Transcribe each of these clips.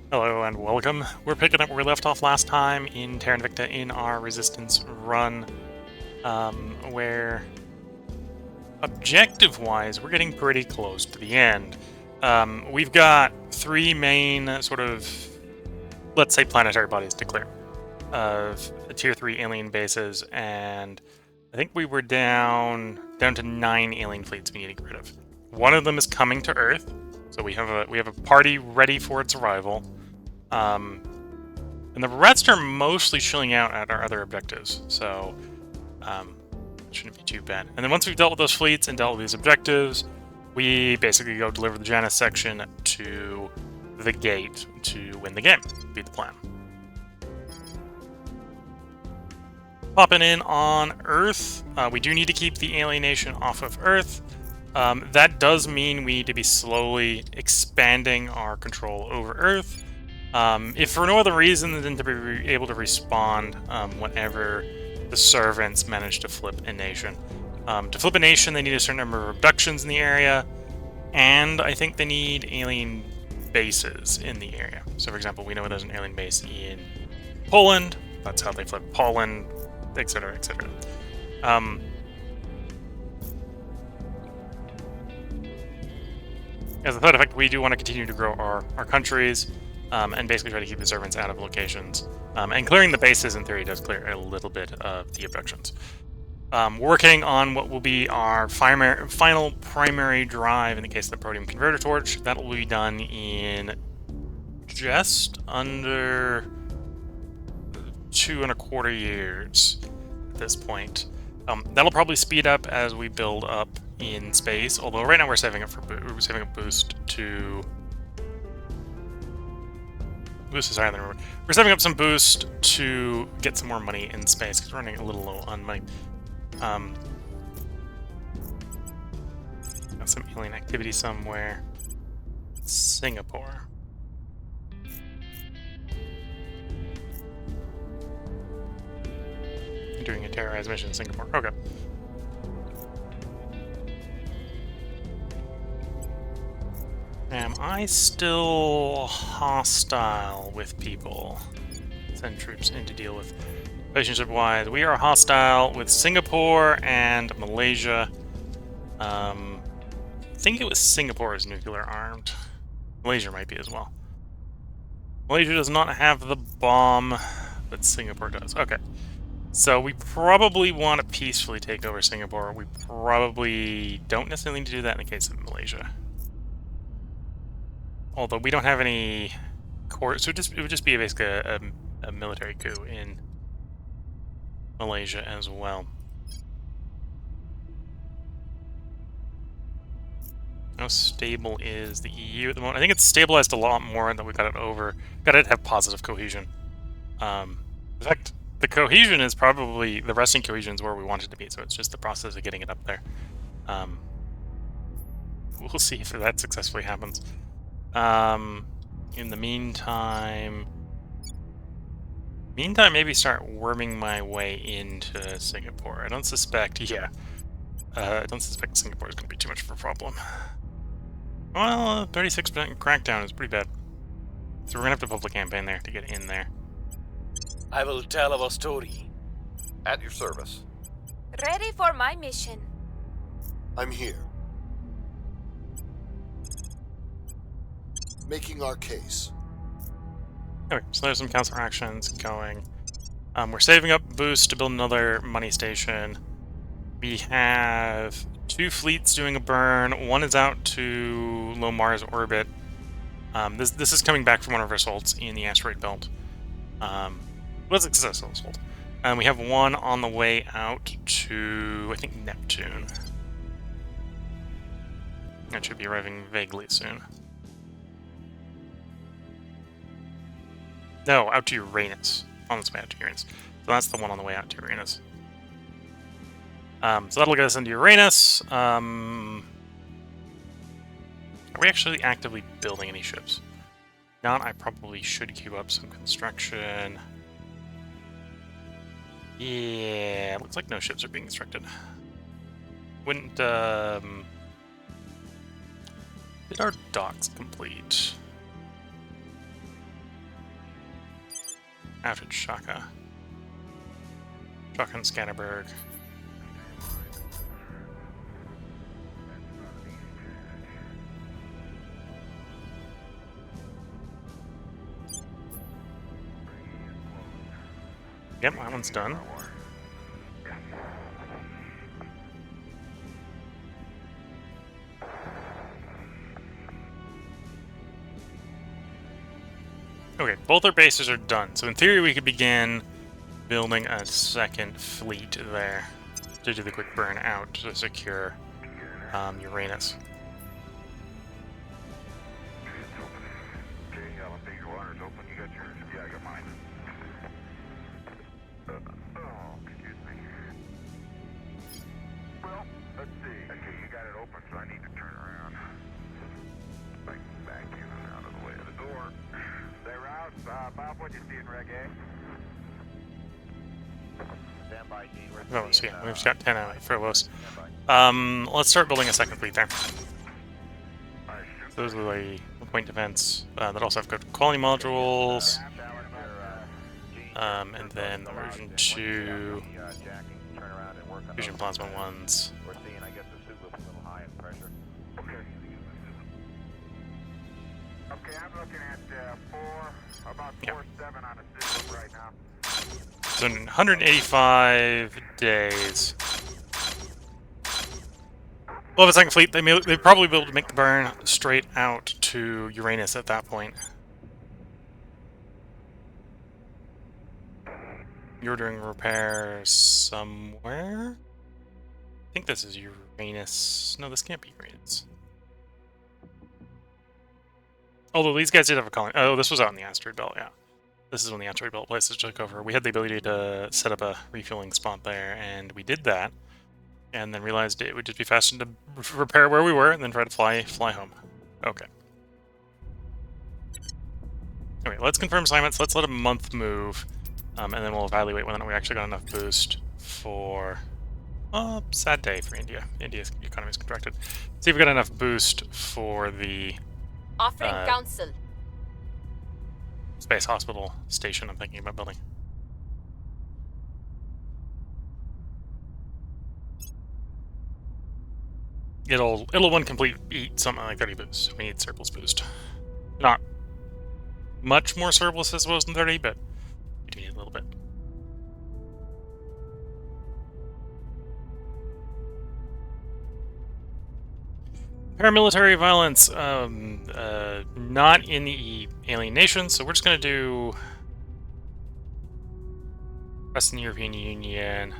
Hello and welcome. We're picking up where we left off last time in Terra Invicta in our Resistance run, where objective-wise we're getting pretty close to the end. We've got three main sort of, let's say, planetary bodies to clear of Tier 3 alien bases, and I think we were down to 9 alien fleets we need to get rid of. One of them is coming to Earth, so we have a party ready for its arrival. And the rest are mostly chilling out at our other objectives, so it shouldn't be too bad. And then once we've dealt with those fleets and dealt with these objectives, we basically go deliver the Janus section to the gate to win the game. Be the plan. Popping in on Earth, we do need to keep the alienation off of Earth. That does mean we need to be slowly expanding our control over Earth. If for no other reason than to be able to respond whenever the servants manage to flip a nation. To flip a nation, they need a certain number of abductions in the area, and I think they need alien bases in the area. So, for example, we know there's an alien base in Poland. That's how they flip Poland, etc., etc. As a side effect, we do want to continue to grow our countries. And basically try to keep the servants out of locations. And clearing the bases, in theory, does clear a little bit of the abductions. Working on what will be our final primary drive in the case of the Protium Converter Torch. That will be done in just under 2.25 years at this point. That'll probably speed up as we build up in space, although right now we're saving up boost to... Boost is higher than we're saving up some boost to get some more money in space because we're running a little low on money. Got some alien activity somewhere. Singapore. Doing a terrorized mission in Singapore. Okay. Am I still hostile with people? Send troops in to deal with relationship-wise. We are hostile with Singapore and Malaysia. I think it was Singapore is nuclear armed. Malaysia might be as well. Malaysia does not have the bomb, but Singapore does. Okay. So we probably want to peacefully take over Singapore. We probably don't necessarily need to do that in the case of Malaysia. Although we don't have any core, so it would just be basically a military coup in Malaysia as well. How stable is the EU at the moment? I think it's stabilized a lot more than we got it over. Got it to have positive cohesion. In fact, the cohesion is probably, the resting cohesion is where we want it to be, so it's just the process of getting it up there. We'll see if that successfully happens. In the meantime, maybe start worming my way into Singapore. I don't suspect, I don't suspect Singapore is going to be too much of a problem. Well, 36% crackdown is pretty bad. So we're going to have to public campaign there to get in there. I will tell of a story. At your service. Ready for my mission. I'm here. Making our case. Okay, so there's some council actions going. We're saving up boost to build another money station. We have 2 fleets doing a burn. One is out to low Mars orbit. This is coming back from one of our assaults in the asteroid belt. Was a successful assault. And we have one on the way out to, I think, Neptune. That should be arriving vaguely soon. No, out to Uranus. On its way out to Uranus. So that's the one on the way out to Uranus. So that'll get us into Uranus. Are we actually actively building any ships? Not, I probably should queue up some construction. Yeah, looks like no ships are being constructed. Wouldn't, did our docks complete? after Shaka. Shaka and Scannerberg. Yep, that one's done. Okay, both our bases are done. So in theory, we could begin building a second fleet there to do the quick burn out to secure Uranus. Oh, so yeah, we've got 10 out for Los. Let's start building a second fleet there. So those are the point defense that also have good quality modules. And then the version 2 fusion plasma ones. Okay, I'm looking at about 4.7 on the system right now. So in 185 days. We'll have a second fleet. They'd probably be able to make the burn straight out to Uranus at that point. You're doing repairs somewhere? I think this is Uranus. No, this can't be Uranus. Although these guys did have a colony. Oh, this was out in the asteroid belt, yeah. This is when the asteroid belt places took over. We had the ability to set up a refueling spot there, and we did that. And then realized it would just be faster to repair where we were and then try to fly home. Okay. Okay, let's confirm assignments. Let's let a month move. And then we'll evaluate whether or not we actually got enough boost for... Oh, sad day for India. India's economy is contracted. See if we got enough boost for the... Offering counsel. Space hospital station I'm thinking about building. It'll when complete eat something like 30 boost. We need surplus boost. Not much more surplus as well as than 30, but we do need a little bit. Paramilitary violence, not in the alien nations, so we're just gonna do Western European Union.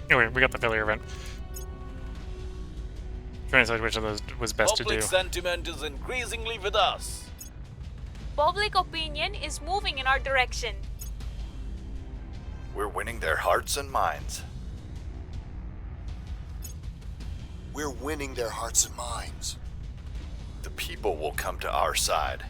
Anyway, we got the failure event. Trying to decide which of those was best to do. Public sentiment is increasingly with us. Public opinion is moving in our direction. We're winning their hearts and minds. We're winning their hearts and minds. The people will come to our side.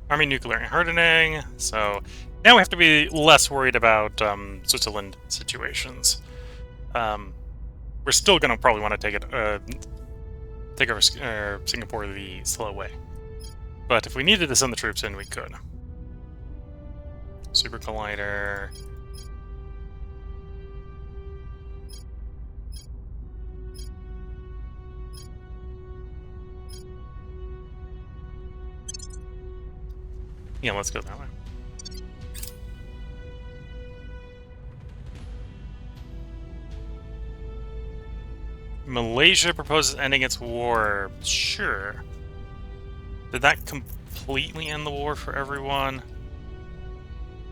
Army nuclear hardening, so now we have to be less worried about Switzerland situations. We're still gonna probably want to take over Singapore the slow way, but if we needed to send the troops in, we could. Super collider. Yeah, let's go that way. Malaysia proposes ending its war. Sure. Did that completely end the war for everyone?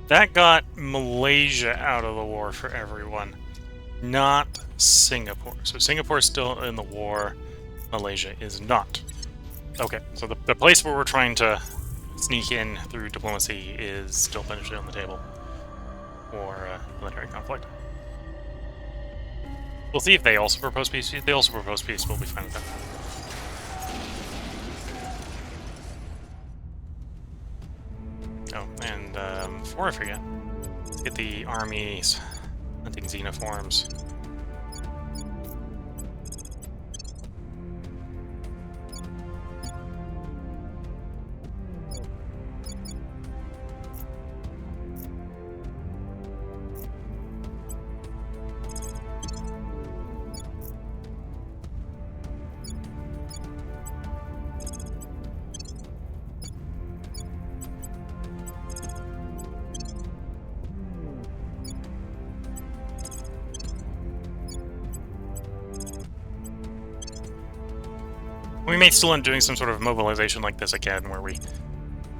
That got Malaysia out of the war for everyone, not Singapore. So Singapore's still in the war, Malaysia is not. Okay, so the place where we're trying to sneak in through diplomacy is still potentially on the table for military conflict. We'll see if they also propose peace. If they also propose peace, we'll be fine with that. Oh, and before I forget, let's get the armies hunting xenoforms. We may still end up doing some sort of mobilization like this again, where we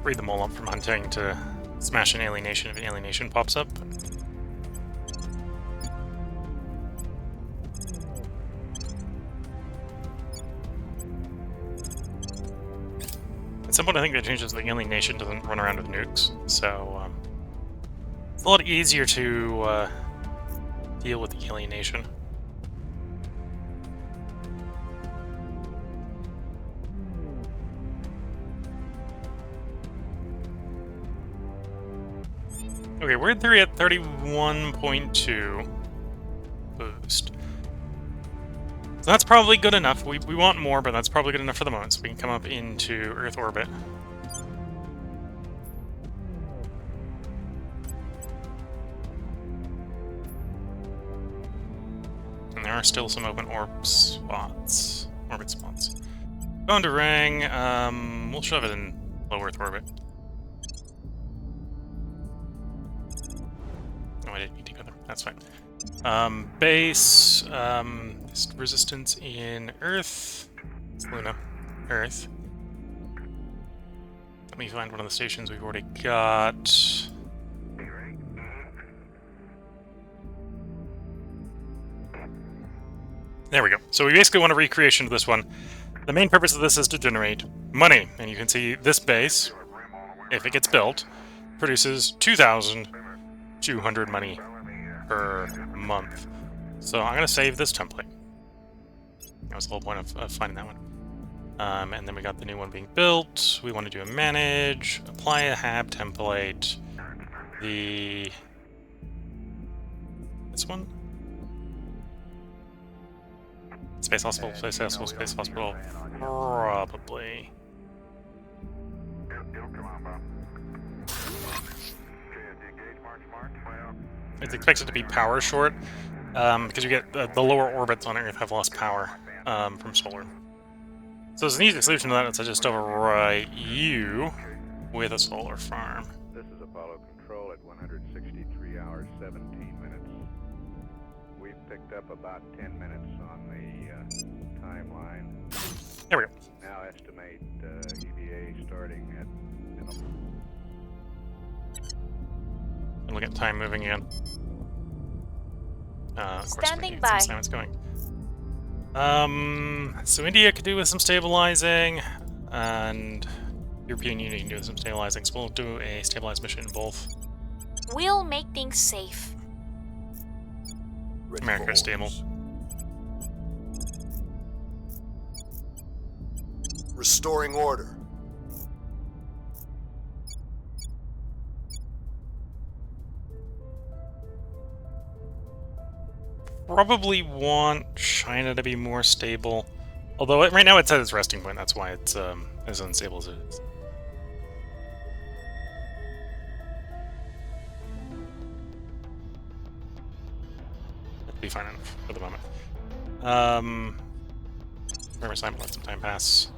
free them all up from hunting to smash an alienation if an alienation pops up. At some point, I think that changes the alienation doesn't run around with nukes, so it's a lot easier to deal with the alienation. Okay, we're at 31.2 boost. So that's probably good enough. We want more, but that's probably good enough for the moment, so we can come up into Earth orbit. And there are still some open orbit spots. Going to ring, we'll shove it in low Earth orbit. Oh, I didn't need to go there. That's fine. Base, resistance in Earth. It's Luna. Earth. Let me find one of the stations we've already got. There we go. So we basically want a recreation of this one. The main purpose of this is to generate money. And you can see this base, if it gets built, produces 2,200 money per month. So I'm going to save this template. That was the whole point of finding that one. And then we got the new one being built. We want to do a manage, apply a HAB template. This one? Space Hospital, Space Hospital, Space Hospital. Probably. It's expected to be power short, because you get the lower orbits on Earth have lost power from solar. So there's an easy solution to that, is to just overwrite you with a solar farm. This is Apollo Control at 163 hours, 17 minutes. We've picked up about 10 minutes on the timeline. There we go. Now estimate EVA starting at And look at time moving again. Of course, Standing we by. some it's going. So India could do with some stabilizing, and European Union can do with some stabilizing. So we'll do a stabilized mission in both. We'll make things safe. Ready America for is stable. orders. Restoring order. Probably want China to be more stable. Although right now it's at its resting point, that's why it's as unstable as it is. That'll be fine enough for the moment. Remember, Simon, let some time pass.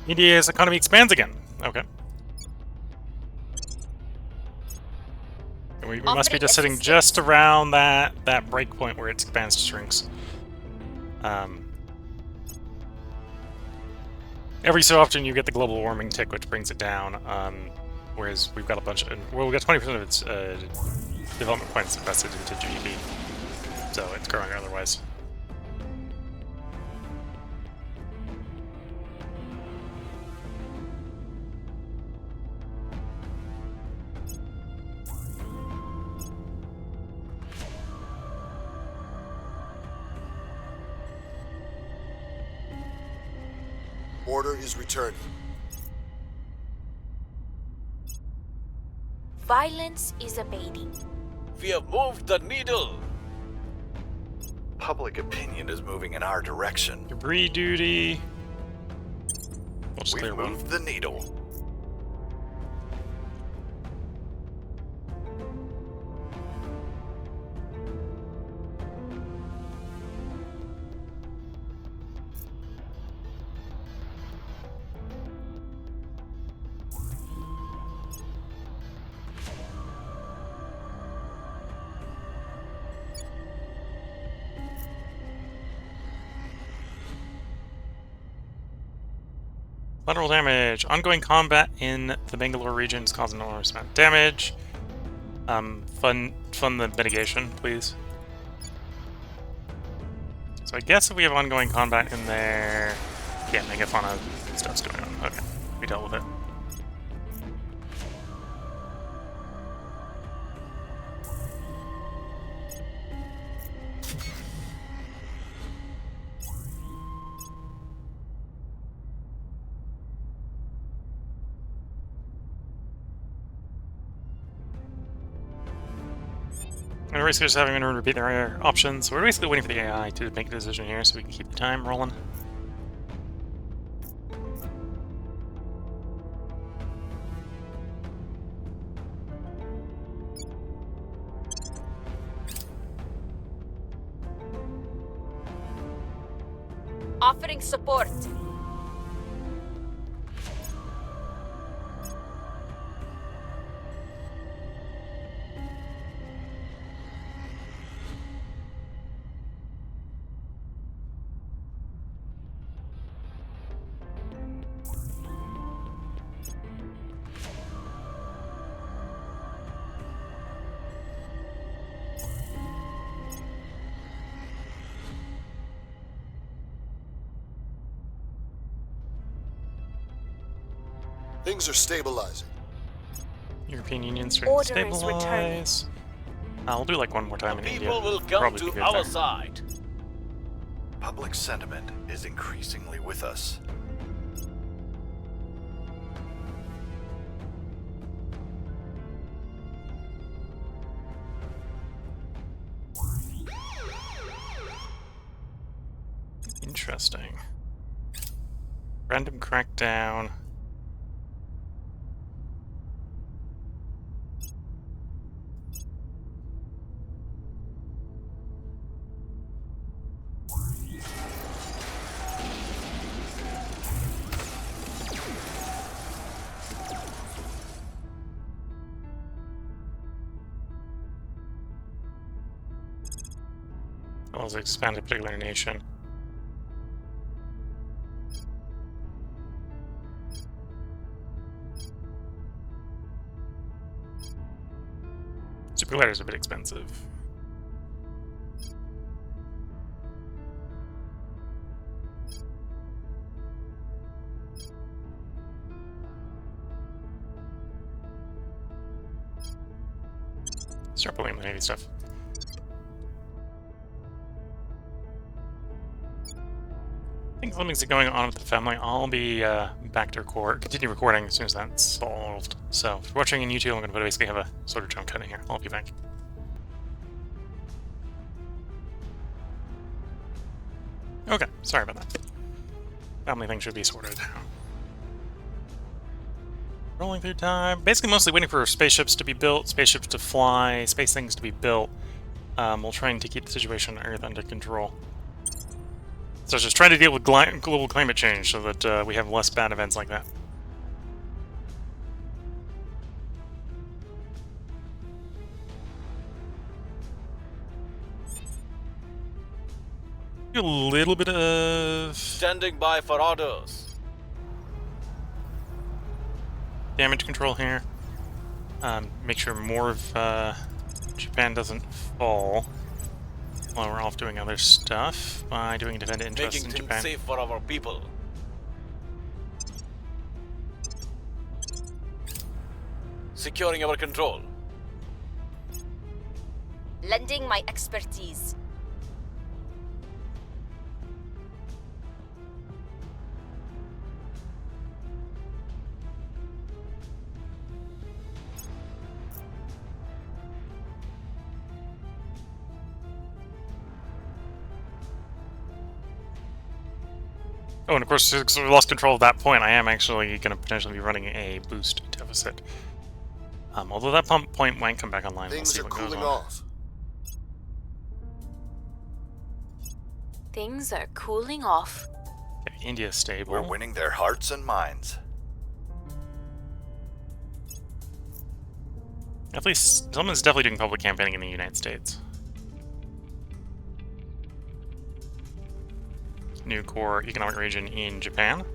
India's economy expands again. Okay. We must be just sitting just around that break point where it expands to shrinks. Every so often you get the global warming tick, which brings it down, whereas we've got a bunch of, well, we got 20% of its development points invested into GDP, so it's growing otherwise. Order is returning. Violence is abating. We have moved the needle. Public opinion is moving in our direction. Debris duty. We'll just We've clear one. moved the needle. Lateral damage. Ongoing combat in the Bangalore region is causing enormous amount of damage. Fund the mitigation, please. So I guess if we have ongoing combat in there, yeah, make fun of stuff's going on. Okay, we dealt with it. And we're basically just having everyone repeat their options. So we're basically waiting for the AI to make a decision here so we can keep the time rolling. Offering support. Things are stabilizing. European Union starting to Order is returning. stabilize. I'll do like one more time in India. People will come Probably to be good our there. side. Public sentiment is increasingly with us. Interesting. Random crackdown. Also expand a particular nation. Super glider is a bit expensive. Start pulling the Navy stuff. I think something's going on with the family. I'll be back to continue recording as soon as that's solved. So, if you're watching on YouTube, I'm going to basically have a sort of jump cut in here. I'll be back. Okay, sorry about that. Family thing should be sorted. Rolling through time. Basically, mostly waiting for spaceships to be built, spaceships to fly, space things to be built. We'll try to keep the situation on Earth under control. So just trying to deal with global climate change so that we have less bad events like that. Do a little bit of Standing by for orders. damage control here. Make sure more of Japan doesn't fall while we're off doing other stuff by doing defend interests Making in things Japan. safe for our people. Securing our control. Lending my expertise. Oh, and of course, since we lost control at that point, I am actually going to potentially be running a boost deficit. Although that pump point might come back online. We'll Things see are what goes cooling on. off. Things are cooling off. Okay, India's stable. We're winning their hearts and minds. At least someone's definitely doing public campaigning in the United States. New core economic region in Japan.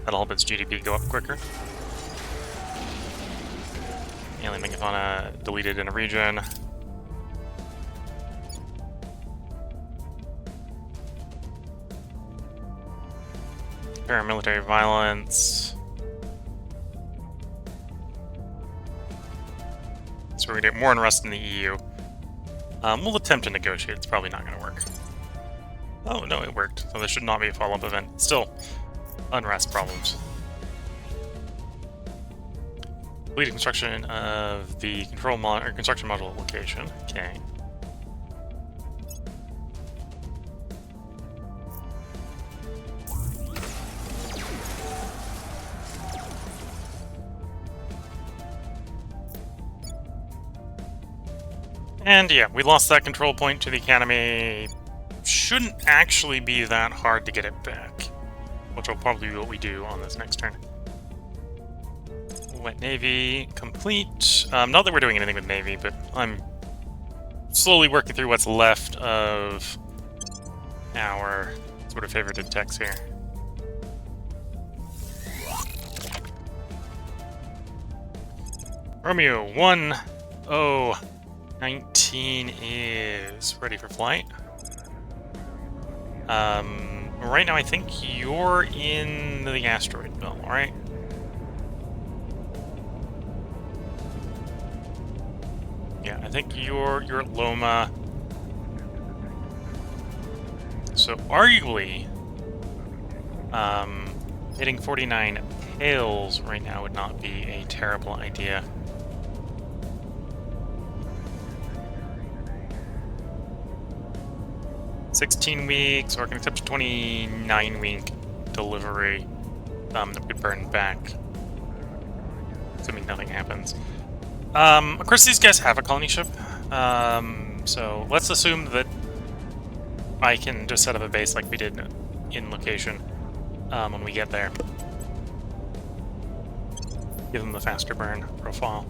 That'll help its GDP go up quicker. Alien megafauna deleted in a region. Paramilitary violence. So we're gonna get more unrest in the EU. We'll attempt to negotiate. It's probably not gonna work. Oh no, it worked. So there should not be a follow-up event. Still, unrest problems. Complete construction of the control mod or construction module location. Okay. And yeah, we lost that control point to the academy. Shouldn't actually be that hard to get it back, which will probably be what we do on this next turn. Wet Navy complete. Not that we're doing anything with Navy, but I'm slowly working through what's left of our sort of favorited techs here. Romeo 1019 is ready for flight. Right now I think you're in the asteroid belt, right? Yeah, I think you're at Loma. So arguably, hitting 49 tails right now would not be a terrible idea. $16 weeks, or I can accept a 29-week delivery that we burn back, assuming nothing happens. Of course, these guys have a colony ship, so let's assume that I can just set up a base like we did in location when we get there. Give them the faster burn profile.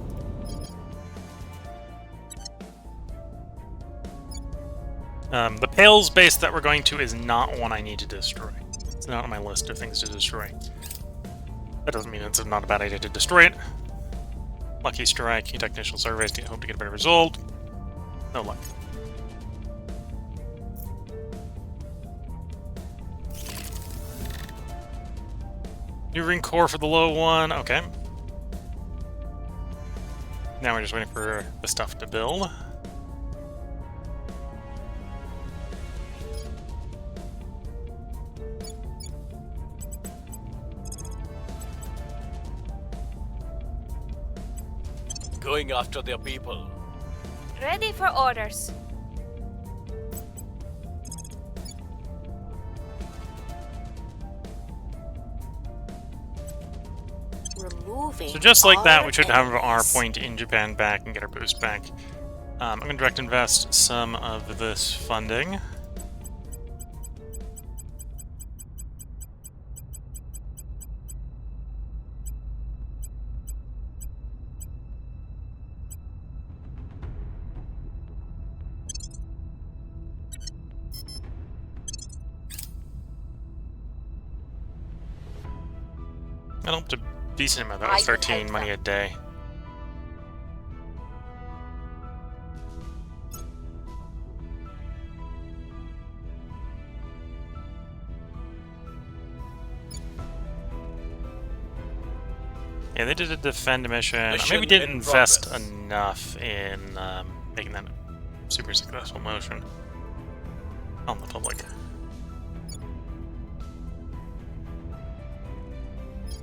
The Pales base that we're going to is not one I need to destroy. It's not on my list of things to destroy. That doesn't mean it's not a bad idea to destroy it. Lucky strike, conduct initial surveys to hope to get a better result. No luck. New ring core for the low one, okay. Now we're just waiting for the stuff to build. Going after their people. Ready for orders. Removing. So just like that, we should have our enemies. point in Japan back and get our boost back. I'm going to direct invest some of this funding. I helped a decent amount. That was I will 13 help money a them. day. Yeah, they did a defend mission. Mission Maybe we didn't in invest progress. enough in making that super successful motion on the public.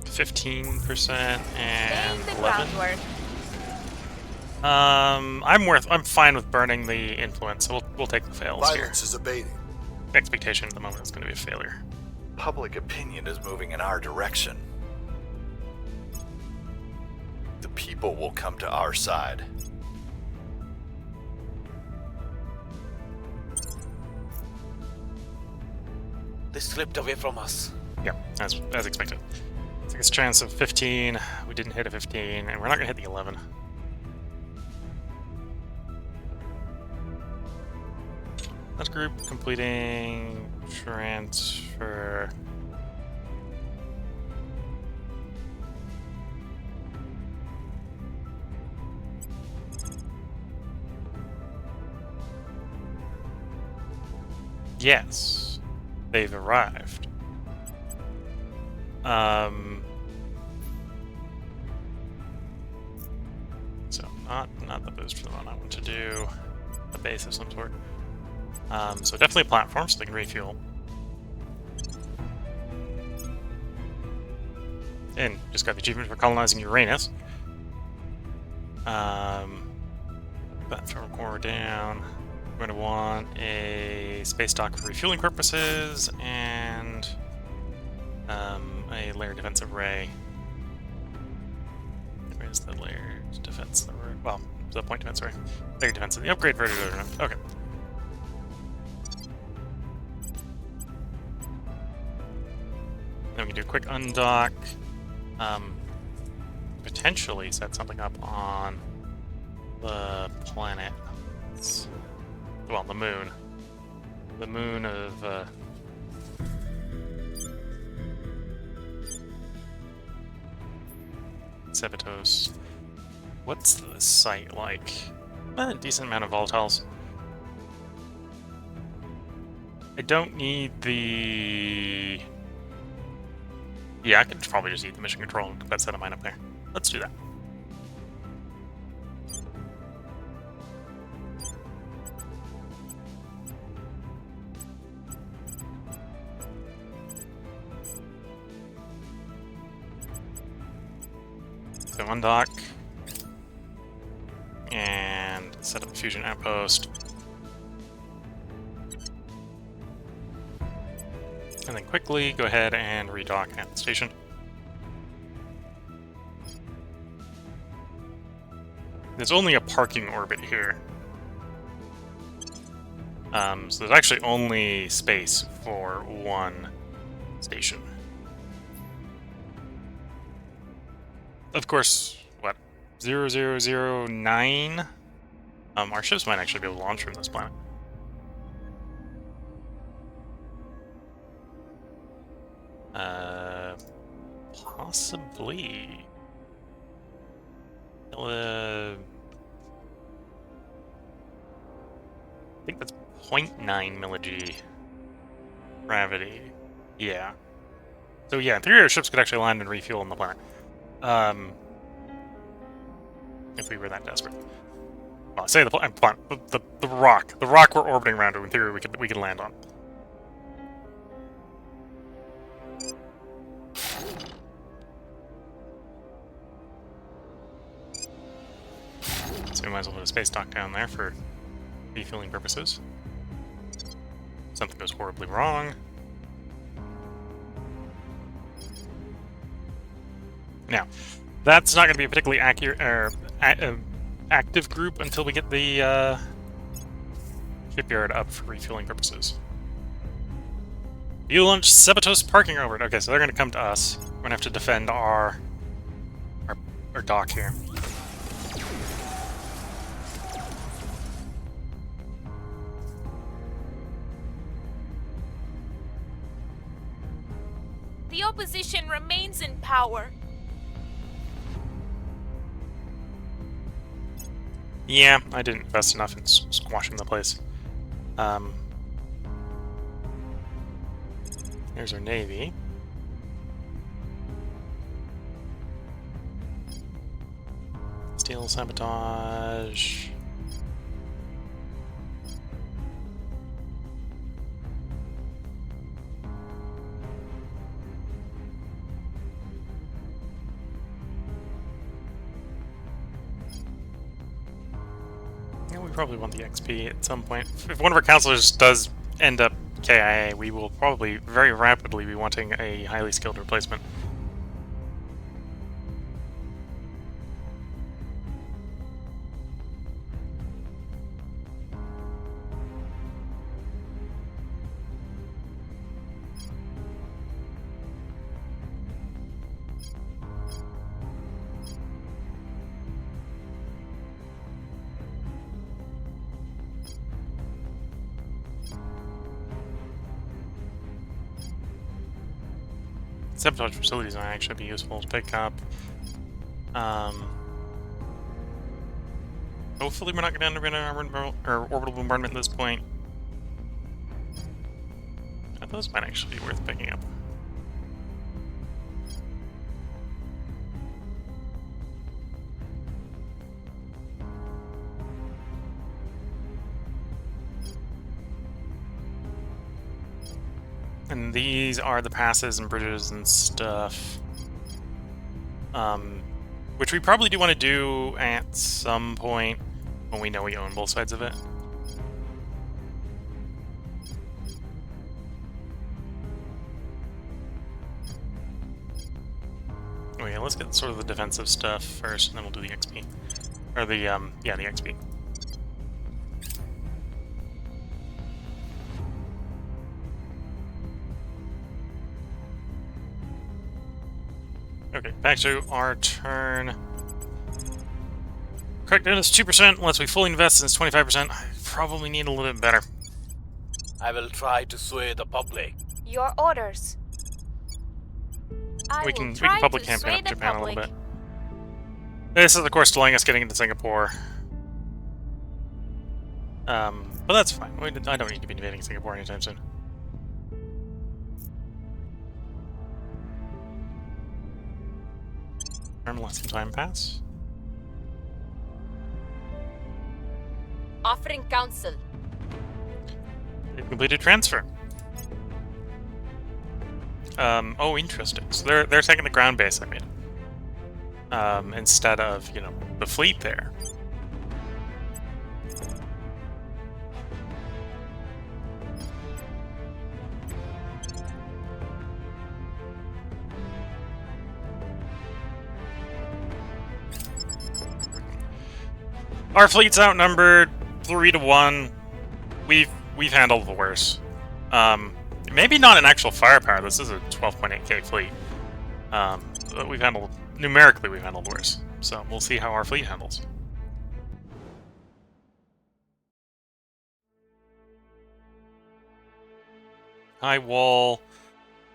15% and Laying the 11. groundwork. I'm fine with burning the influence. So we'll take the fails here. Violence is abating. Expectation at the moment is going to be a failure. Public opinion is moving in our direction. The people will come to our side. They slipped away from us. Yeah, as expected. It's a chance of 15. We didn't hit a 15, and we're not going to hit the 11. That group completing transfer. Yes, they've arrived. So not the boost for the one I want to do. A base of some sort. So definitely a platform so they can refuel. And just got the achievement for colonizing Uranus. Platform core down. We're going to want a space dock for refueling purposes and a layered defensive array. Where's the layered defense array? Well, the point defense array. Layered defense. The upgrade version. Okay. Then we can do a quick undock. Potentially set something up on the planet. Well, the moon. The moon of Cebetos. What's the site like? A decent amount of volatiles. I don't need the... Yeah, I could probably just eat the mission control and put that set of mine up there. Let's do that. So undock. And set up a fusion outpost. And then quickly go ahead and redock at the station. There's only a parking orbit here. So there's actually only space for one station. Of course, what? 0009? Our ships might actually be able to launch from this planet. Possibly. I think that's 0.9 milli-G gravity. Yeah. So yeah, 3 of our ships could actually land and refuel on the planet. If we were that desperate. Well, I say the rock. The rock we're orbiting around, in theory, we could land on. So we might as well put a space dock down there for refueling purposes. Something goes horribly wrong. Now, that's not going to be a particularly accurate active group until we get the shipyard up for refueling purposes. You launch Cebetos parking over it. Okay, so they're going to come to us. We're going to have to defend our dock here. The opposition remains in power. Yeah, I didn't invest enough in squashing the place. There's our navy. Deal sabotage. Yeah, we probably want the XP at some point. If one of our counselors does end up KIA, we will probably very rapidly be wanting a highly skilled replacement. Sabotage facilities might actually be useful to pick up. Hopefully we're not going to end up in an orbital bombardment at this point. Those might actually be worth picking up. And these are the passes and bridges and stuff. Which we probably do want to do at some point when we know we own both sides of it. Okay, let's get sort of the defensive stuff first, and then we'll do the XP. Or the, yeah, the XP. Okay, back to our turn. Correct down is 2%. Once we fully invest, it's 25%. I probably need a little bit better. I will try to sway the public. Your orders. I We will can try public to campaign sway up the Japan a public. little bit. This is, of course, delaying us getting into Singapore. But that's fine. I don't need to be invading Singapore anytime soon. Let some time pass. Offering counsel. They've completed transfer. Oh, interesting. So they're taking the ground base I made. Instead of, you know, the fleet there. Our fleet's outnumbered 3-1. We've handled the worse. Maybe not in actual firepower. This is a 12.8k fleet. But we've handled numerically. We've handled worse. So we'll see how our fleet handles. High wall.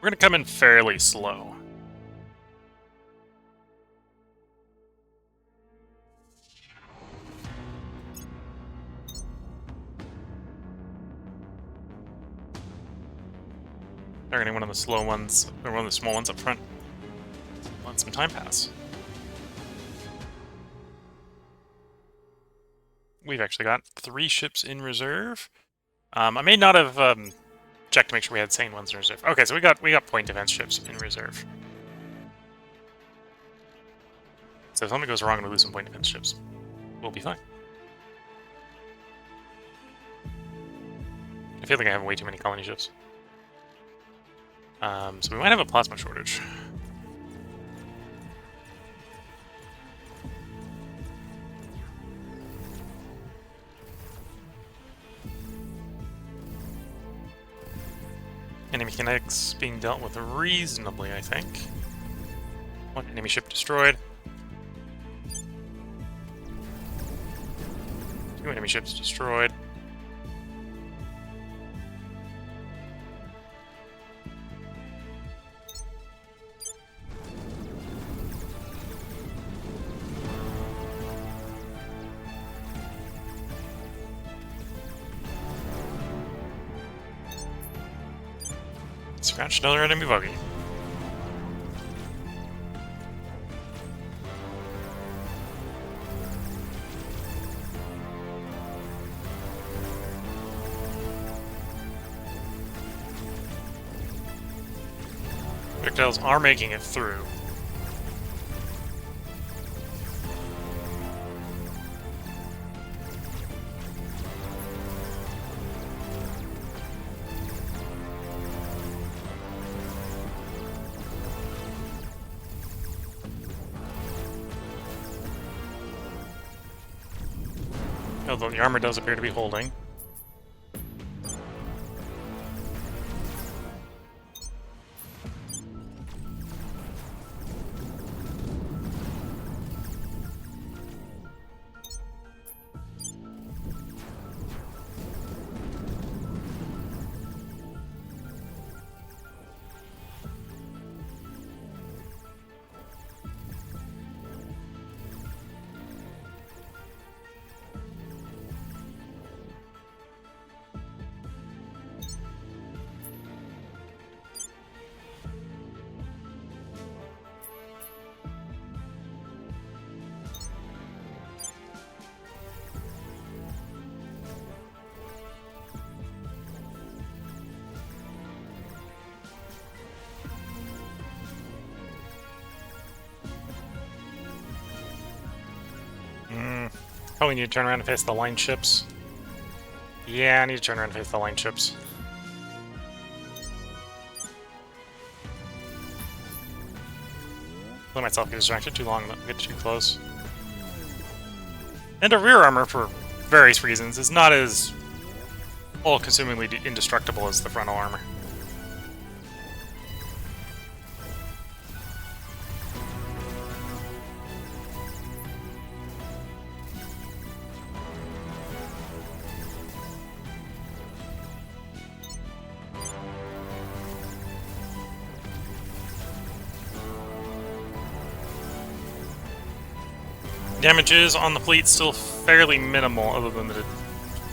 We're gonna come in fairly slow. Targeting one of the slow ones, or one of the small ones up front. Let some time pass. We've actually got 3 ships in reserve. I may not have checked to make sure we had sane ones in reserve. Okay, so we got point defense ships in reserve. So if something goes wrong and we lose some point defense ships, we'll be fine. I feel like I have way too many colony ships. So we might have a plasma shortage. Enemy kinetics being dealt with reasonably, I think. One enemy ship destroyed. 2 enemy ships destroyed. Scratch another enemy buggy. projectiles are making it through. Although the armor does appear to be holding. Probably need to turn around and face the line ships. Yeah, I need to turn around and face the line ships. Let myself get distracted too long, get too close. And a rear armor, for various reasons, is not as all-consumingly indestructible as the frontal armor. Damages on the fleet still fairly minimal, other than the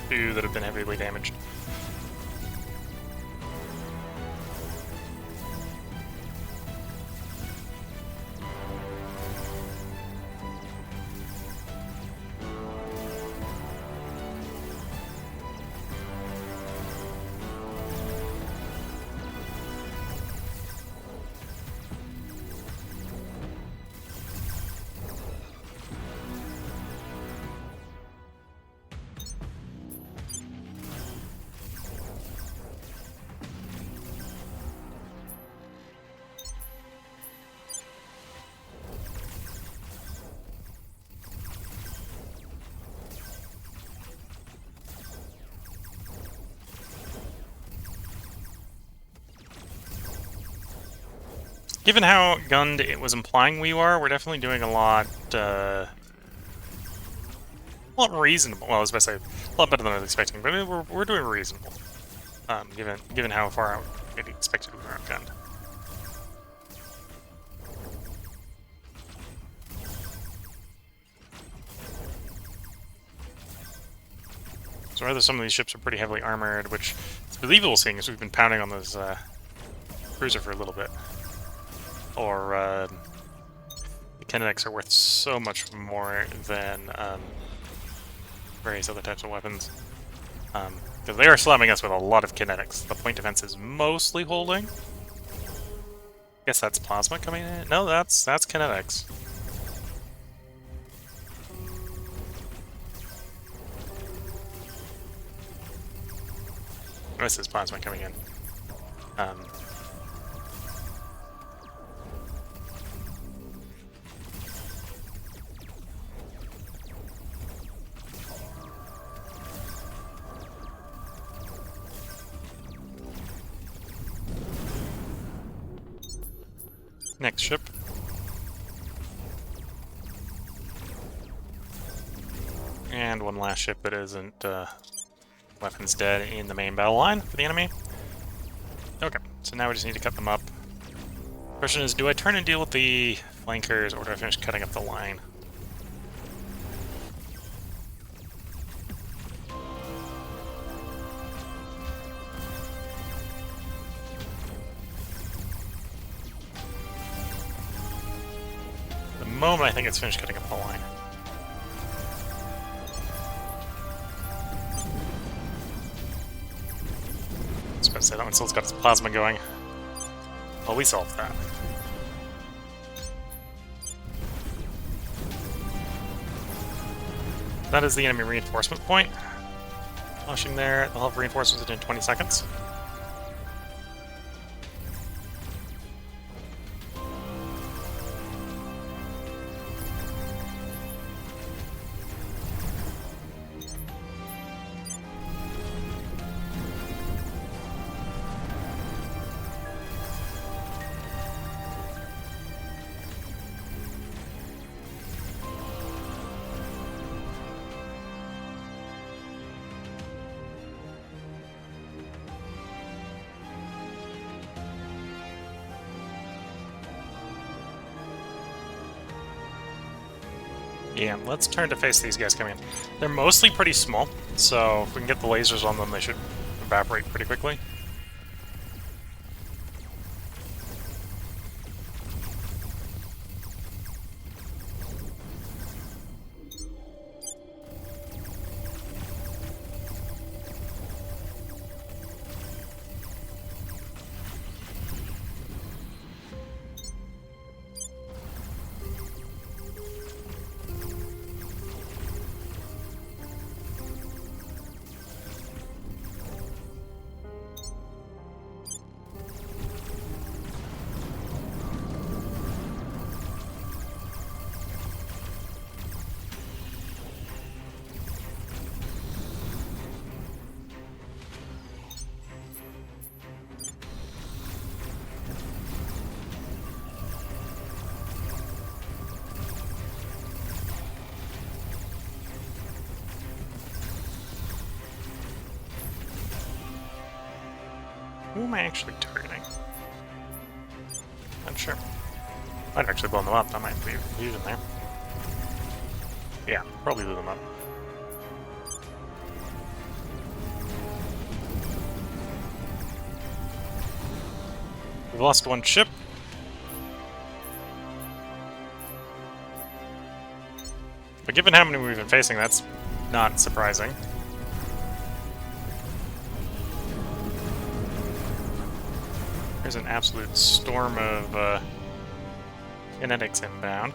two that have been heavily damaged. Given how gunned it was implying we were, we're definitely doing a lot reasonable. Well, I was about to say a lot better than I was expecting, but we're doing reasonable. Given how far out maybe expected we were outgunned. So rather some of these ships are pretty heavily armored, which is believable seeing as we've been pounding on this cruiser for a little bit. Or the kinetics are worth so much more than various other types of weapons. Because they are slamming us with a lot of kinetics. The point defense is mostly holding. Guess that's plasma coming in? No, that's kinetics. This is plasma coming in. Next ship. And one last ship that isn't weapons dead in the main battle line for the enemy. Okay, so now we just need to cut them up. Question is, do I turn and deal with the flankers, or do I finish cutting up the line? The moment I think it's finished cutting up the line. I was about to say, that one still's got its plasma going. Well, we solved that. That is the enemy reinforcement point. Pushing there, they'll have reinforcements in 20 seconds. Yeah, let's turn to face these guys coming in. They're mostly pretty small, so if we can get the lasers on them, they should evaporate pretty quickly. Who am I actually targeting? Not sure. I'd actually blow them up. That might leave in there. Yeah, probably blew them up. We've lost one ship. But given how many we've been facing, that's not surprising. There's an absolute storm of kinetics inbound.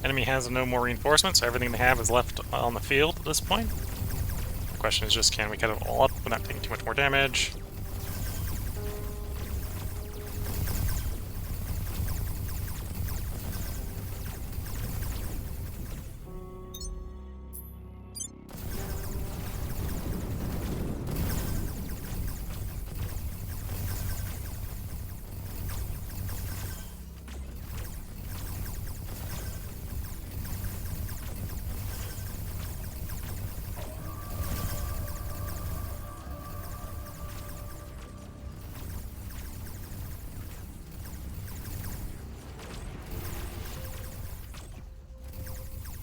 Enemy has no more reinforcements, so everything they have is left on the field at this point. The question is just, can we cut it all up without taking too much more damage?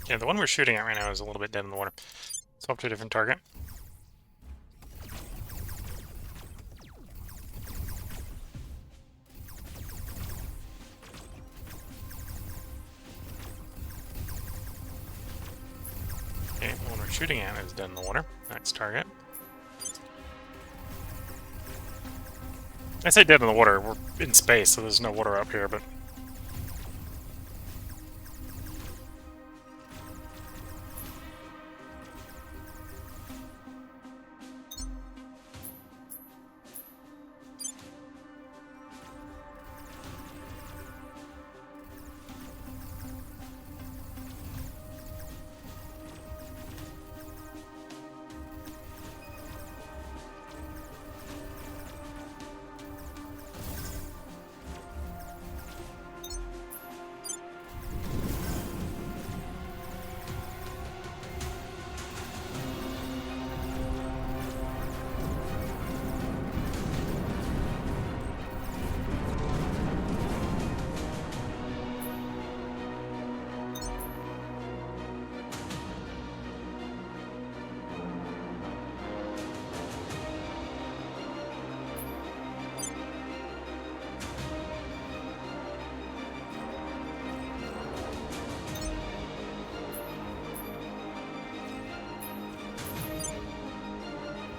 Yeah, the one we're shooting at right now is a little bit dead in the water. Swap to a different target. Okay, the one we're shooting at is dead in the water. Next target. I say dead in the water, we're in space, so there's no water up here, but...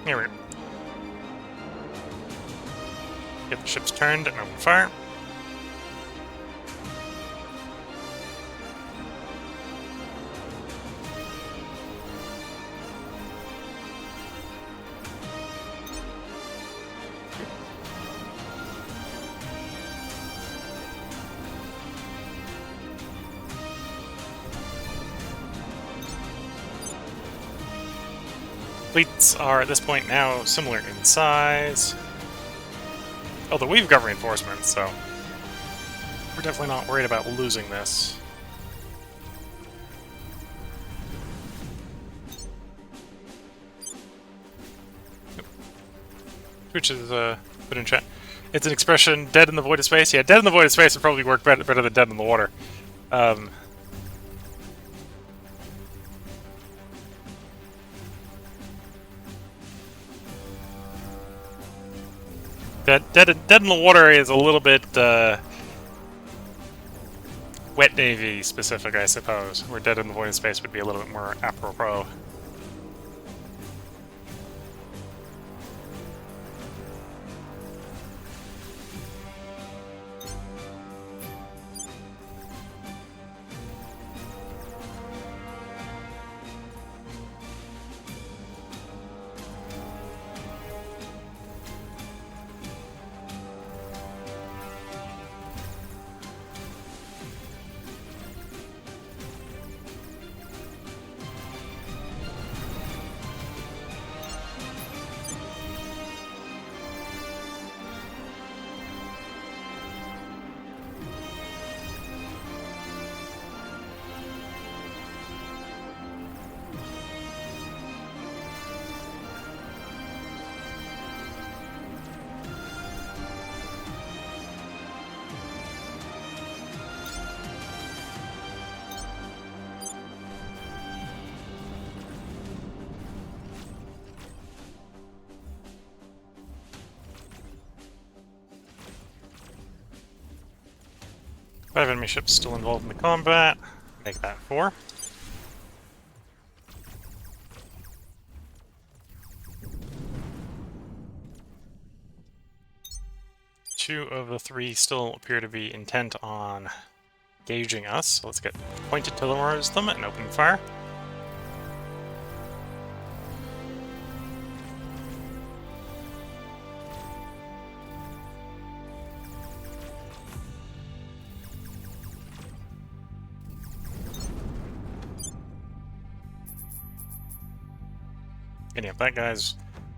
Here we go. Get the ships turned and open fire. Fleets are at this point now similar in size. Although we've got reinforcements, so we're definitely not worried about losing this. Which is put in chat. It's an expression, dead in the void of space. Yeah, dead in the void of space would probably work better than dead in the water. Dead in the water is a little bit wet navy specific, I suppose. Where dead in the void of space would be a little bit more apropos. Five enemy ships still involved in the combat. Make that 4. Two of the 3 still appear to be intent on gauging us, so let's get pointed towards them and open fire. And yeah, that guy's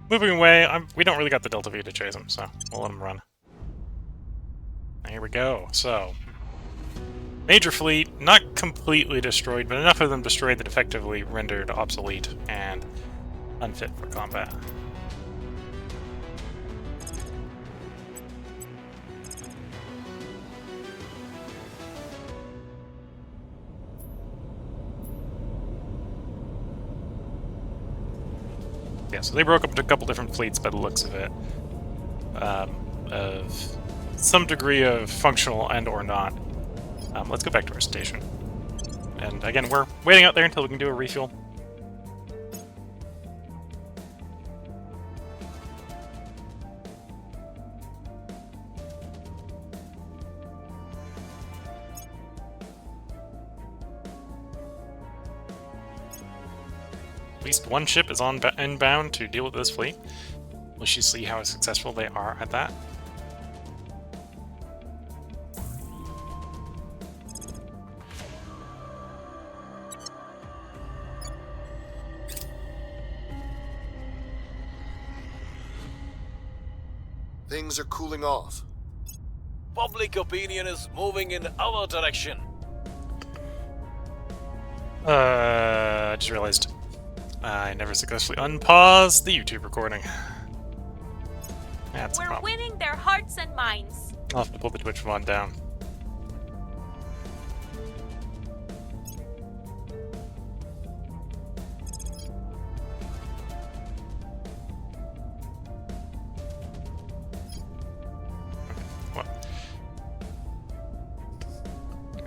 moving away. We don't really got the Delta V to chase him, so we'll let him run. Here we go. So, major fleet, not completely destroyed, but enough of them destroyed that effectively rendered obsolete and unfit for combat. Yeah, so they broke up into a couple different fleets by the looks of it. Of some degree of functional and or not. Let's go back to our station. And again, we're waiting out there until we can do a refuel. At least one ship is on inbound to deal with this fleet. We'll see how successful they are at that. Things are cooling off. Public opinion is moving in our direction. I just realized I never successfully unpaused the YouTube recording. That's a We're problem. winning their hearts and minds. I'll have to pull the Twitch VOD down.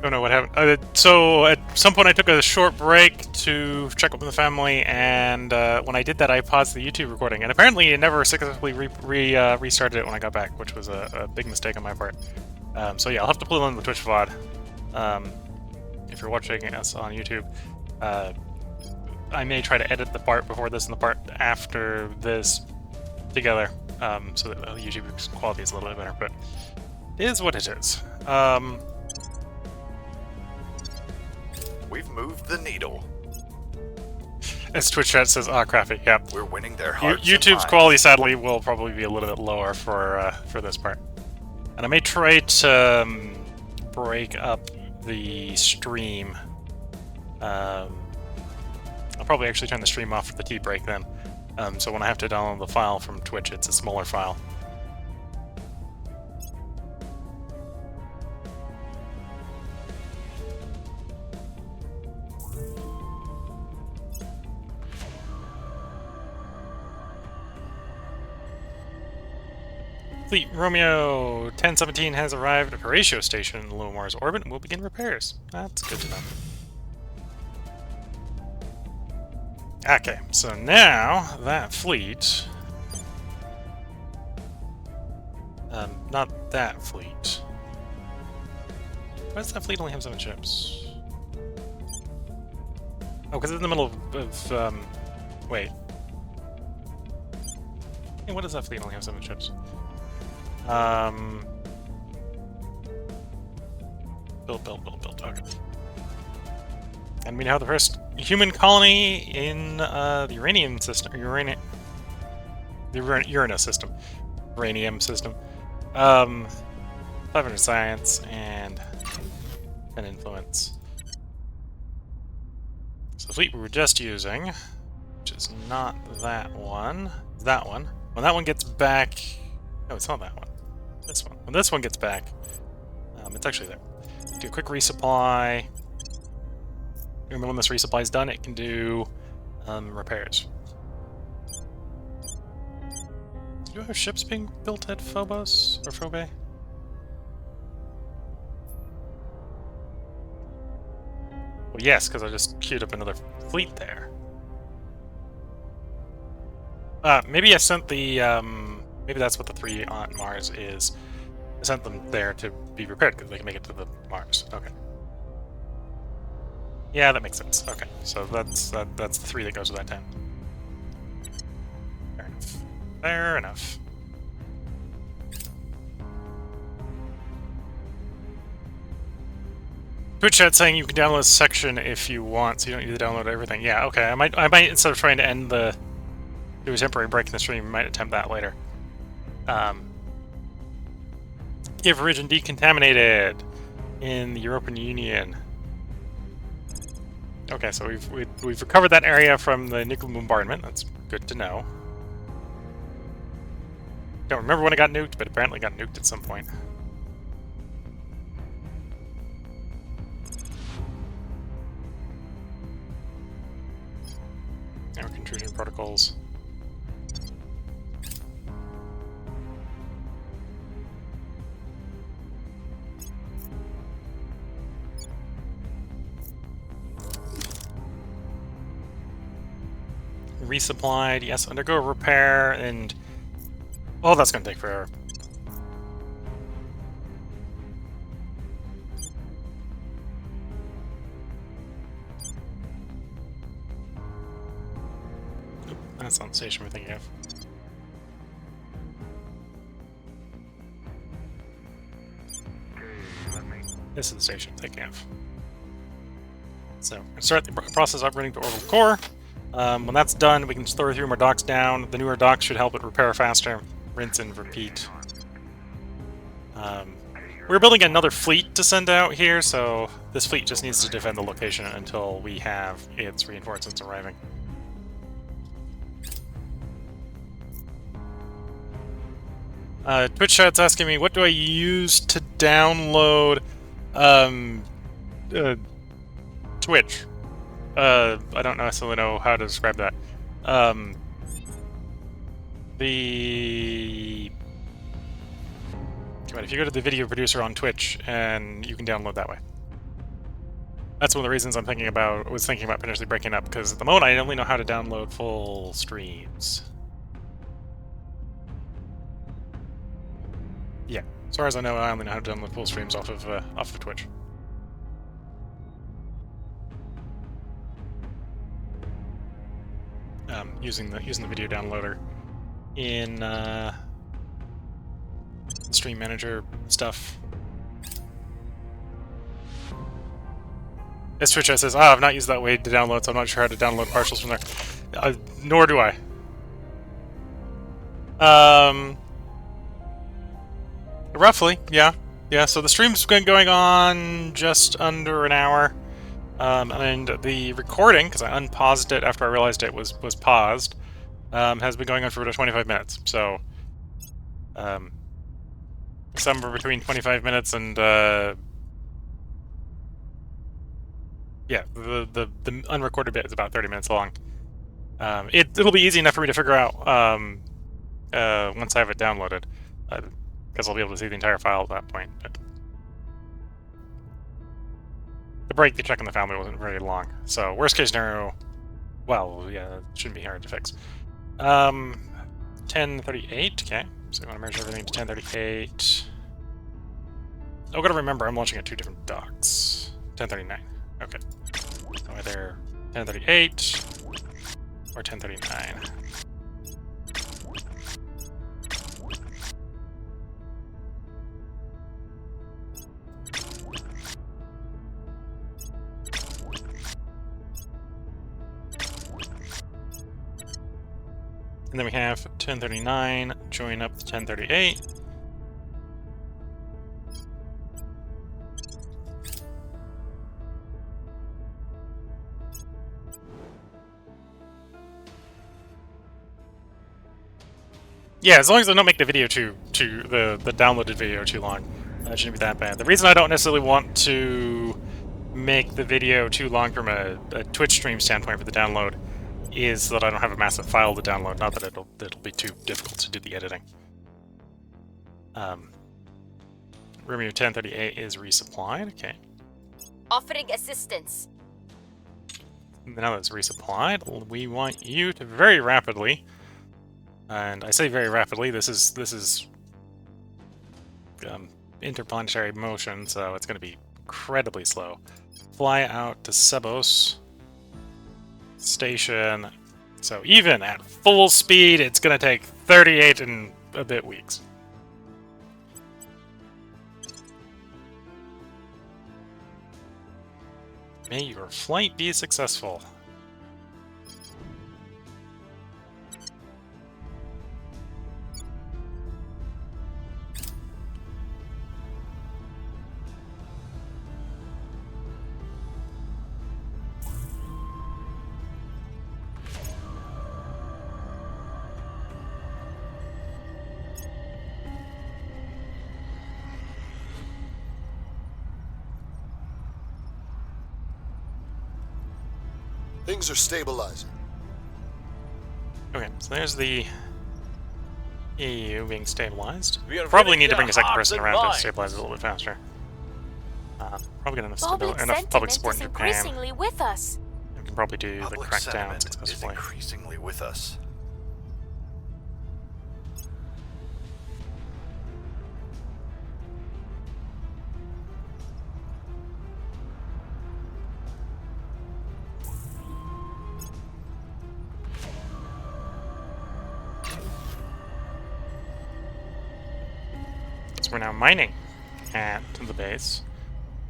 Don't know what happened. So at some point I took a short break to check up with the family, and when I did that, I paused the YouTube recording, and apparently it never successfully restarted it when I got back, which was a big mistake on my part. So yeah, I'll have to pull in the Twitch VOD. If you're watching us on YouTube, I may try to edit the part before this and the part after this together, so that the YouTube quality is a little bit better, but it is what it is. We've moved the needle. As Twitch chat says, crafty, yeah. We're winning their hearts. YouTube's and minds. quality, sadly, will probably be a little bit lower for this part. And I may try to break up the stream. I'll probably actually turn the stream off for the tea break then. So when I have to download the file from Twitch, it's a smaller file. Fleet Romeo 1017 has arrived at Horatio Station in low Mars orbit and will begin repairs. That's good to know. Okay, so now that fleet... not that fleet. Why does that fleet only have 7 ships? Oh, because it's in the middle of wait. Hey, what does that fleet only have 7 ships? Build. Okay. And we now have the first human colony in the uranium system. Uranus system. Uranium system. 500 science and an influence. So the fleet we were just using, which is not that one, is that one. When that one gets back... No, it's not that one. This one. When this one gets back, it's actually there. Do a quick resupply. Remember, when this resupply is done, it can do repairs. Do you have ships being built at Phobos or Phobe? Well, yes, because I just queued up another fleet there. Maybe I sent the maybe that's what the 3 on Mars is. I sent them there to be repaired because they can make it to the Mars. Okay. Yeah, that makes sense. Okay, so that's the 3 that goes with that 10. Fair enough. Fair enough. Twitch chat saying you can download a section if you want, so you don't need to download everything. Yeah, okay. I might instead of trying to do a temporary break in the stream, I might attempt that later. Give region decontaminated in the European Union. Okay, so we've recovered that area from the nuclear bombardment. That's good to know. Don't remember when it got nuked, but apparently got nuked at some point. Network intrusion protocols. Resupplied, yes, undergo repair, and... Oh, that's gonna take forever. Oop, that's not the station we're thinking of. This is the station I'm thinking of. So, we're gonna start the process of upgrading to orbital core. When that's done, we can just throw 3 more docks down. The newer docks should help it repair faster. Rinse and repeat. We're building another fleet to send out here, so this fleet just needs to defend the location until we have its reinforcements arriving. Twitch chat's asking me, what do I use to download Twitch? I don't necessarily know how to describe that. If you go to the video producer on Twitch, and you can download that way. That's one of the reasons I'm thinking about potentially breaking up, because at the moment I only know how to download full streams. Yeah, as far as I know, I only know how to download full streams off of Twitch. Using the video downloader in the stream manager stuff. As Twitch says, I've not used that way to download, so I'm not sure how to download partials from there. Nor do I. Roughly, yeah. Yeah, so the stream's been going on just under an hour. And the recording, because I unpaused it after I realized it was paused, has been going on for about 25 minutes. So, somewhere between 25 minutes and yeah, the unrecorded bit is about 30 minutes long. It'll be easy enough for me to figure out once I have it downloaded, because I'll be able to see the entire file at that point. But the break to check on the family wasn't very long, so worst case scenario, well, yeah, it shouldn't be hard to fix. 1038, okay, so I want to merge everything to 1038. Oh, gotta remember, I'm launching at 2 different docks. 1039, okay. So either 1038 or 1039. And then we have 1039 join up to 1038. Yeah, as long as I don't make the video the downloaded video too long, that shouldn't be that bad. The reason I don't necessarily want to make the video too long from a Twitch stream standpoint for the download is that I don't have a massive file to download. Not that it'll be too difficult to do the editing. Romeo 1038 is resupplied. Okay. Offering assistance. Now that it's resupplied, we want you to very rapidly, and I say very rapidly, this is interplanetary motion, so it's going to be incredibly slow. Fly out to Sebos Station. So even at full speed, it's going to take 38 and a bit weeks. May your flight be successful. Things are stabilizing. Okay, so there's the EU being stabilized. We are Probably winning need to their bring a second hearts person and around to minds. stabilize it a little bit faster. Probably got Public enough public sentiment support is in Japan. increasingly with us. We can probably do the Public crackdown sentiment is successfully. increasingly with us. So we're now mining at the base.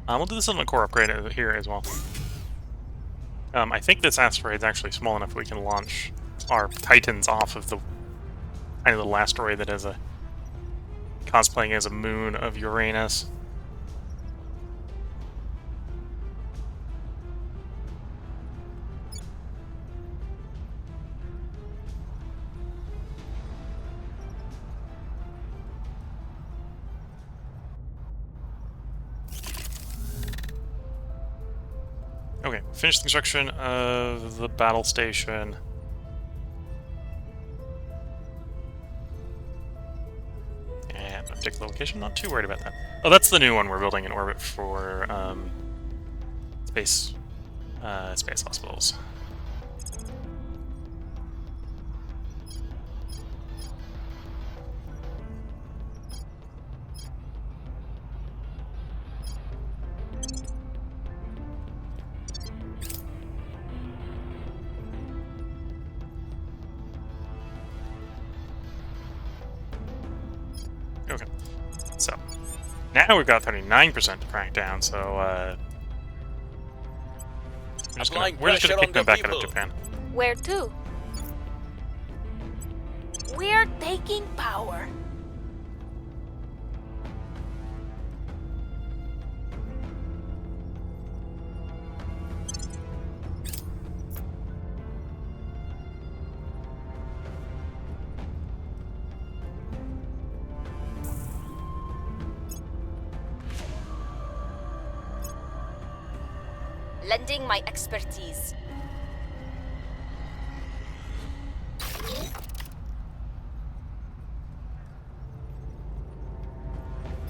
We'll do the settlement core upgrade here as well. I think this asteroid's actually small enough we can launch our Titans off of the tiny little asteroid that is cosplaying as a moon of Uranus. Okay, finish the construction of the battle station. And update the location, not too worried about that. Oh, that's the new one we're building in orbit for space hospitals. Okay, so now we've got 39% to crank down, so Applying we're just pressure gonna kick on them the back out of people. Japan. Where to? We're taking power. Lending my expertise.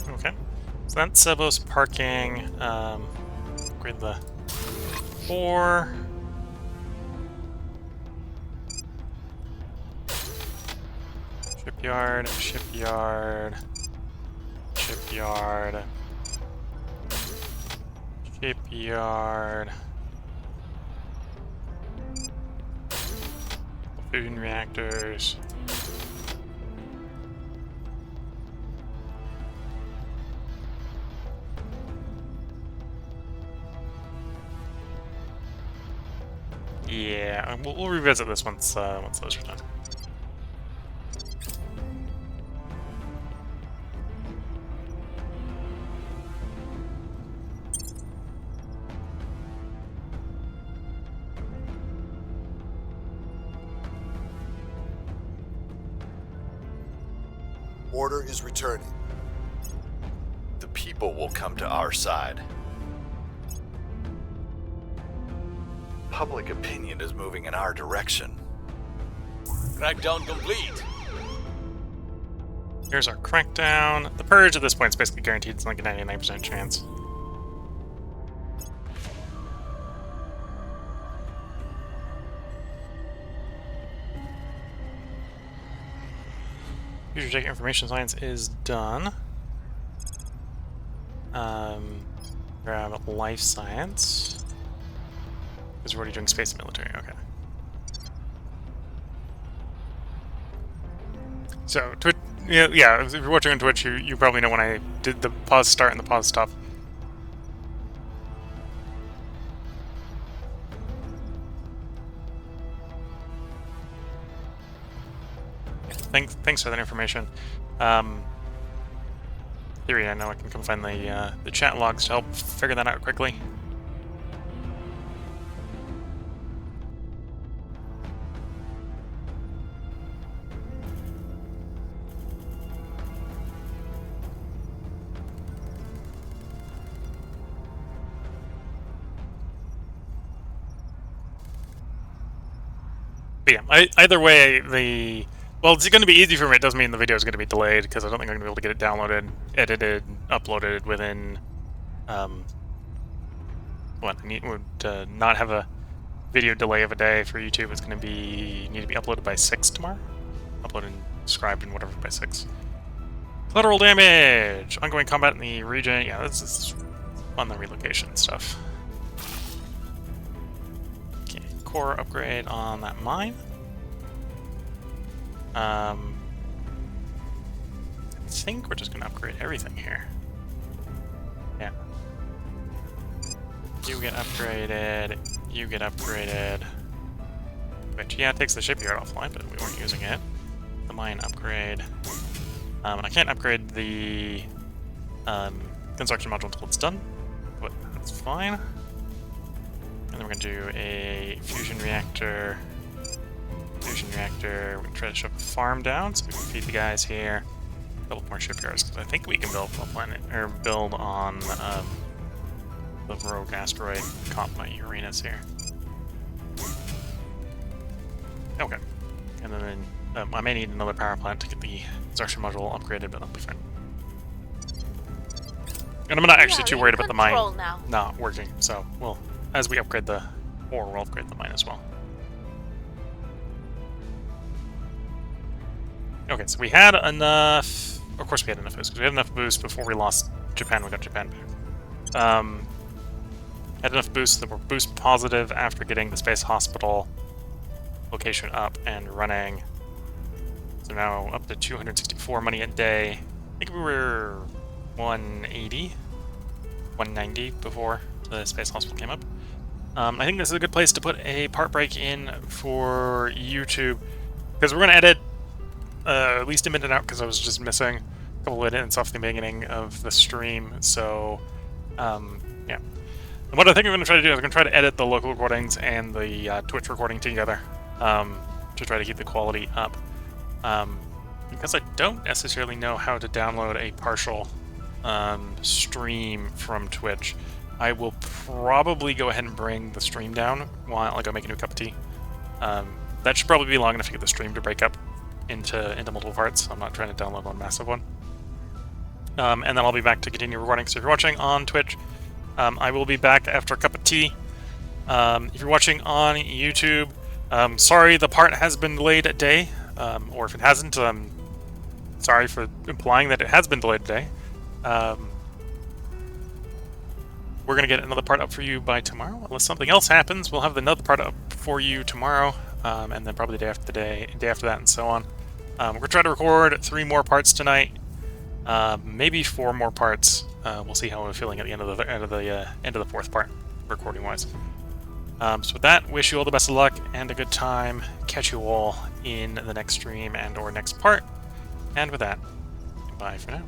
Okay, so that's Sebos parking. Upgrade the 4. Shipyard, shipyard, shipyard, shipyard. Fusion reactors. Yeah, we'll revisit this once those are done. Order is returning. The people will come to our side. Public opinion is moving in our direction. Crackdown complete. Here's our crackdown. The purge at this point is basically guaranteed. It's like a 99% chance. Future Tech Information Science is done. Grab Life Science. Because we're already doing Space and Military, okay. So, Twitch, yeah, if you're watching on Twitch, you probably know when I did the pause start and the pause stop. Thanks for that information. Theory, I know I can come find the chat logs to help figure that out quickly. But yeah, either way, well, it's going to be easy for me. It doesn't mean the video is going to be delayed, because I don't think I'm going to be able to get it downloaded, edited, uploaded within, would not have a video delay of a day for YouTube. It's going to need to be uploaded by 6 tomorrow. Uploaded and described and whatever by 6. Collateral damage! Ongoing combat in the region. Yeah, this is on the relocation stuff. Okay, core upgrade on that mine. I think we're just going to upgrade everything here. Yeah. You get upgraded. You get upgraded. Which, yeah, it takes the shipyard offline, but we weren't using it. The mine upgrade. And I can't upgrade the construction module until it's done, but that's fine. And then we're going to do a fusion reactor. Fusion reactor. We're going to try to shove a farm down so we can feed the guys here. Build more shipyards, because I think we can build on planet, or build on the rogue asteroid caught by Uranus here. Okay. And then I may need another power plant to get the construction module upgraded, but that'll be fine. And I'm not actually too worried about the mine now. not working, so we'll as we upgrade the, or we'll upgrade the mine as well. Okay, so we had enough. Of course, we had enough boost because we had enough boost before we lost Japan. We got Japan back. Had enough boost that we're boost positive after getting the space hospital location up and running. So now up to 264 money a day. I think we were 180, 190 before the space hospital came up. I think this is a good place to put a part break in for YouTube because we're going to edit at least a minute out because I was just missing a couple of minutes off the beginning of the stream. So, yeah. And what I think I'm going to try to do is I'm going to try to edit the local recordings and the Twitch recording together to try to keep the quality up. Because I don't necessarily know how to download a partial stream from Twitch, I will probably go ahead and bring the stream down while I go make a new cup of tea. That should probably be long enough to get the stream to break up into multiple parts. I'm not trying to download one massive one. And then I'll be back to continue recording. So if you're watching on Twitch, I will be back after a cup of tea. If you're watching on YouTube, sorry the part has been delayed a day. Or if it hasn't, sorry for implying that it has been delayed today. We're going to get another part up for you by tomorrow. Unless something else happens, we'll have another part up for you tomorrow, and then probably the day after that, and so on. We're going to try to record 3 more parts tonight, maybe 4 more parts. We'll see how we're feeling at the end of the 4th part, recording-wise. So with that, wish you all the best of luck and a good time. Catch you all in the next stream and/or next part. And with that, bye for now.